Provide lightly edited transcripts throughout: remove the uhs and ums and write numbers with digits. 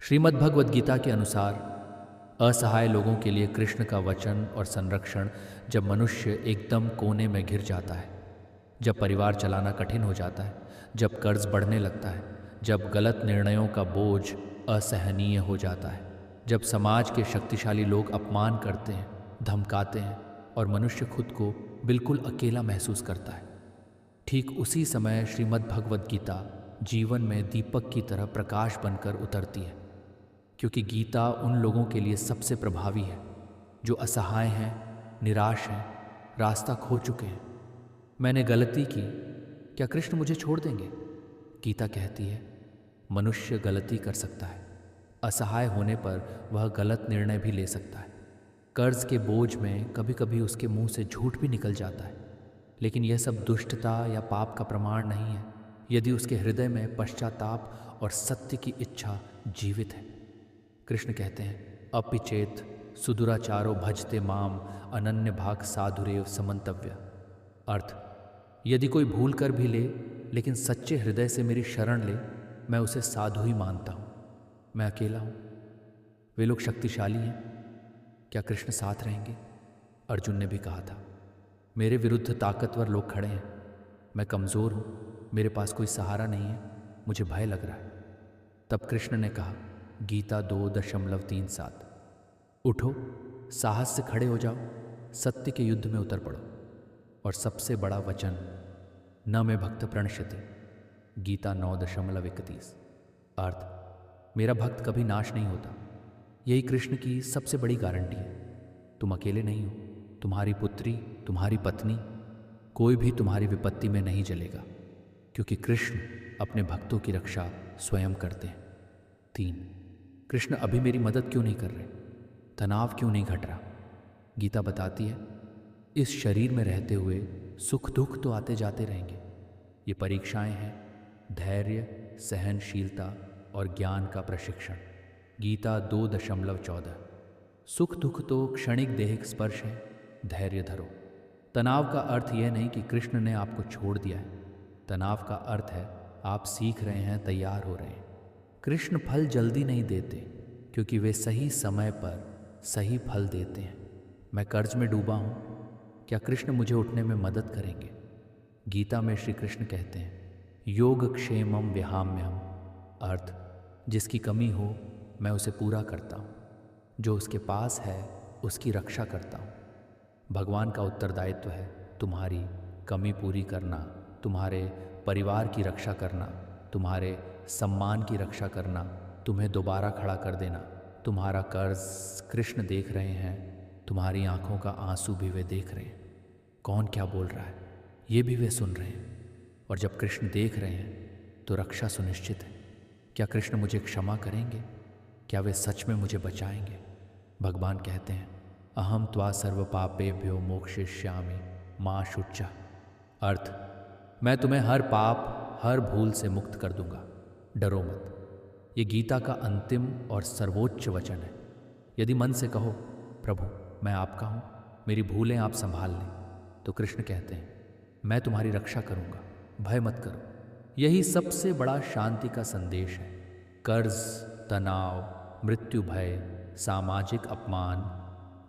श्रीमद् भगवद गीता के अनुसार असहाय लोगों के लिए कृष्ण का वचन और संरक्षण जब मनुष्य एकदम कोने में घिर जाता है, जब परिवार चलाना कठिन हो जाता है, जब कर्ज बढ़ने लगता है, जब गलत निर्णयों का बोझ असहनीय हो जाता है, जब समाज के शक्तिशाली लोग अपमान करते हैं, धमकाते हैं और मनुष्य खुद को बिल्कुल अकेला महसूस करता है, ठीक उसी समय श्रीमद् भगवद गीता जीवन में दीपक की तरह प्रकाश बनकर उतरती है। क्योंकि गीता उन लोगों के लिए सबसे प्रभावी है जो असहाय हैं, निराश हैं, रास्ता खो चुके हैं। मैंने गलती की, क्या कृष्ण मुझे छोड़ देंगे? गीता कहती है मनुष्य गलती कर सकता है, असहाय होने पर वह गलत निर्णय भी ले सकता है। कर्ज के बोझ में कभी कभी उसके मुंह से झूठ भी निकल जाता है, लेकिन यह सब दुष्टता या पाप का प्रमाण नहीं है यदि उसके हृदय में पश्चाताप और सत्य की इच्छा जीवित है। कृष्ण कहते हैं अपिचेत सुदुराचारो भजते माम अनन्य भाग साधुरेव समन्तव्य। अर्थ, यदि कोई भूल कर भी ले लेकिन सच्चे हृदय से मेरी शरण ले, मैं उसे साधु ही मानता हूँ। मैं अकेला हूँ, वे लोग शक्तिशाली हैं, क्या कृष्ण साथ रहेंगे? अर्जुन ने भी कहा था मेरे विरुद्ध ताकतवर लोग खड़े हैं, मैं कमज़ोर हूँ, मेरे पास कोई सहारा नहीं है, मुझे भय लग रहा है। तब कृष्ण ने कहा गीता 2:37 उठो, साहस से खड़े हो जाओ, सत्य के युद्ध में उतर पड़ो। और सबसे बड़ा वचन न में भक्त प्रणश्यते, गीता 9:31। अर्थ, मेरा भक्त कभी नाश नहीं होता। यही कृष्ण की सबसे बड़ी गारंटी है। तुम अकेले नहीं हो, तुम्हारी पुत्री, तुम्हारी पत्नी, कोई भी तुम्हारी विपत्ति में नहीं जलेगा, क्योंकि कृष्ण अपने भक्तों की रक्षा स्वयं करते हैं। 3, कृष्ण अभी मेरी मदद क्यों नहीं कर रहे? तनाव क्यों नहीं घट रहा? गीता बताती है इस शरीर में रहते हुए सुख दुख तो आते जाते रहेंगे। ये परीक्षाएं हैं, धैर्य, सहनशीलता और ज्ञान का प्रशिक्षण। गीता 2:14 सुख दुख तो क्षणिक देहिक स्पर्श है, धैर्य धरो। तनाव का अर्थ यह नहीं कि कृष्ण ने आपको छोड़ दिया है, तनाव का अर्थ है आप सीख रहे हैं, तैयार हो रहे हैं। कृष्ण फल जल्दी नहीं देते, क्योंकि वे सही समय पर सही फल देते हैं। मैं कर्ज में डूबा हूँ, क्या कृष्ण मुझे उठने में मदद करेंगे? गीता में श्री कृष्ण कहते हैं योगक्षेमम विहाम्यहम। अर्थ, जिसकी कमी हो मैं उसे पूरा करता हूँ, जो उसके पास है उसकी रक्षा करता हूँ। भगवान का उत्तरदायित्व है तुम्हारी कमी पूरी करना, तुम्हारे परिवार की रक्षा करना, तुम्हारे सम्मान की रक्षा करना, तुम्हें दोबारा खड़ा कर देना। तुम्हारा कर्ज कृष्ण देख रहे हैं, तुम्हारी आंखों का आंसू भी वे देख रहे हैं। कौन क्या बोल रहा है ये भी वे सुन रहे हैं। और जब कृष्ण देख रहे हैं तो रक्षा सुनिश्चित है। क्या कृष्ण मुझे क्षमा करेंगे? क्या वे सच में मुझे बचाएंगे? भगवान कहते हैं अहम त्वा सर्व पापेभ्यो मोक्षयिष्यामि मा शुच्चा। अर्थ, मैं तुम्हें हर पाप, हर भूल से मुक्त कर दूंगा, डरो मत। ये गीता का अंतिम और सर्वोच्च वचन है। यदि मन से कहो प्रभु मैं आपका हूँ, मेरी भूलें आप संभाल लें, तो कृष्ण कहते हैं मैं तुम्हारी रक्षा करूँगा, भय मत करो। यही सबसे बड़ा शांति का संदेश है। कर्ज, तनाव, मृत्यु भय, सामाजिक अपमान,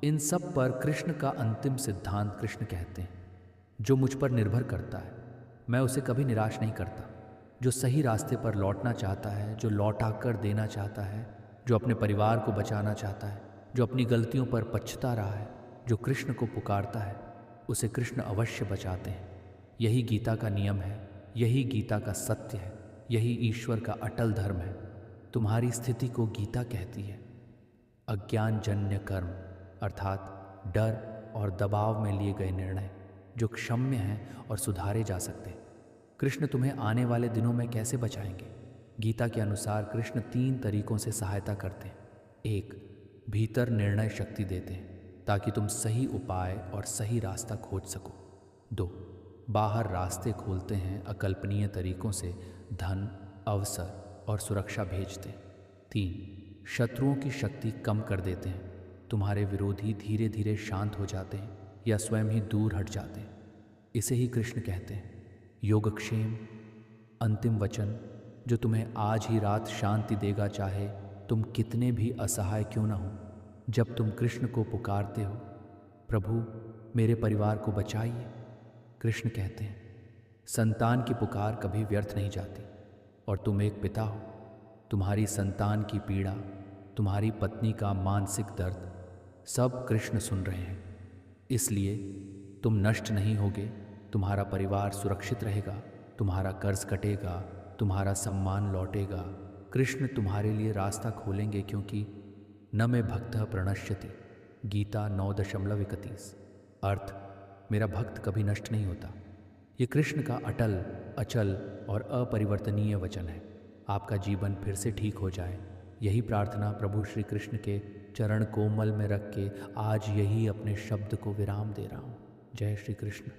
इन सब पर कृष्ण का अंतिम सिद्धांत कृष्ण कहते हैं जो मुझ पर निर्भर करता है मैं उसे कभी निराश नहीं करता। जो सही रास्ते पर लौटना चाहता है, जो लौटा कर देना चाहता है, जो अपने परिवार को बचाना चाहता है, जो अपनी गलतियों पर पछता रहा है, जो कृष्ण को पुकारता है, उसे कृष्ण अवश्य बचाते हैं। यही गीता का नियम है, यही गीता का सत्य है, यही ईश्वर का अटल धर्म है। तुम्हारी स्थिति को गीता कहती है अज्ञानजन्य कर्म, अर्थात डर और दबाव में लिए गए निर्णय जो क्षम्य हैं और सुधारे जा सकते हैं। कृष्ण तुम्हें आने वाले दिनों में कैसे बचाएंगे? गीता के अनुसार कृष्ण 3 तरीकों से सहायता करते हैं। 1, भीतर निर्णय शक्ति देते हैं ताकि तुम सही उपाय और सही रास्ता खोज सको। 2, बाहर रास्ते खोलते हैं, अकल्पनीय तरीकों से धन, अवसर और सुरक्षा भेजते हैं। 3, शत्रुओं की शक्ति कम कर देते हैं, तुम्हारे विरोधी धीरे धीरे शांत हो जाते हैं या स्वयं ही दूर हट जाते हैं। इसे ही कृष्ण कहते हैं योगक्षेम। अंतिम वचन जो तुम्हें आज ही रात शांति देगा, चाहे तुम कितने भी असहाय क्यों ना हो, जब तुम कृष्ण को पुकारते हो, प्रभु मेरे परिवार को बचाइए, कृष्ण कहते हैं, संतान की पुकार कभी व्यर्थ नहीं जाती। और तुम एक पिता हो, तुम्हारी संतान की पीड़ा, तुम्हारी पत्नी का मानसिक दर्द, सब कृष्ण सुन रहे हैं। इसलिए तुम नष्ट नहीं होगे, तुम्हारा परिवार सुरक्षित रहेगा, तुम्हारा कर्ज कटेगा, तुम्हारा सम्मान लौटेगा। कृष्ण तुम्हारे लिए रास्ता खोलेंगे, क्योंकि न मे भक्तः प्रणश्यति, गीता 9:31। अर्थ, मेरा भक्त कभी नष्ट नहीं होता। ये कृष्ण का अटल, अचल और अपरिवर्तनीय वचन है। आपका जीवन फिर से ठीक हो जाए, यही प्रार्थना प्रभु श्री कृष्ण के चरण कोमल में रख के आज यही अपने शब्द को विराम दे रहा हूँ। जय श्री कृष्ण।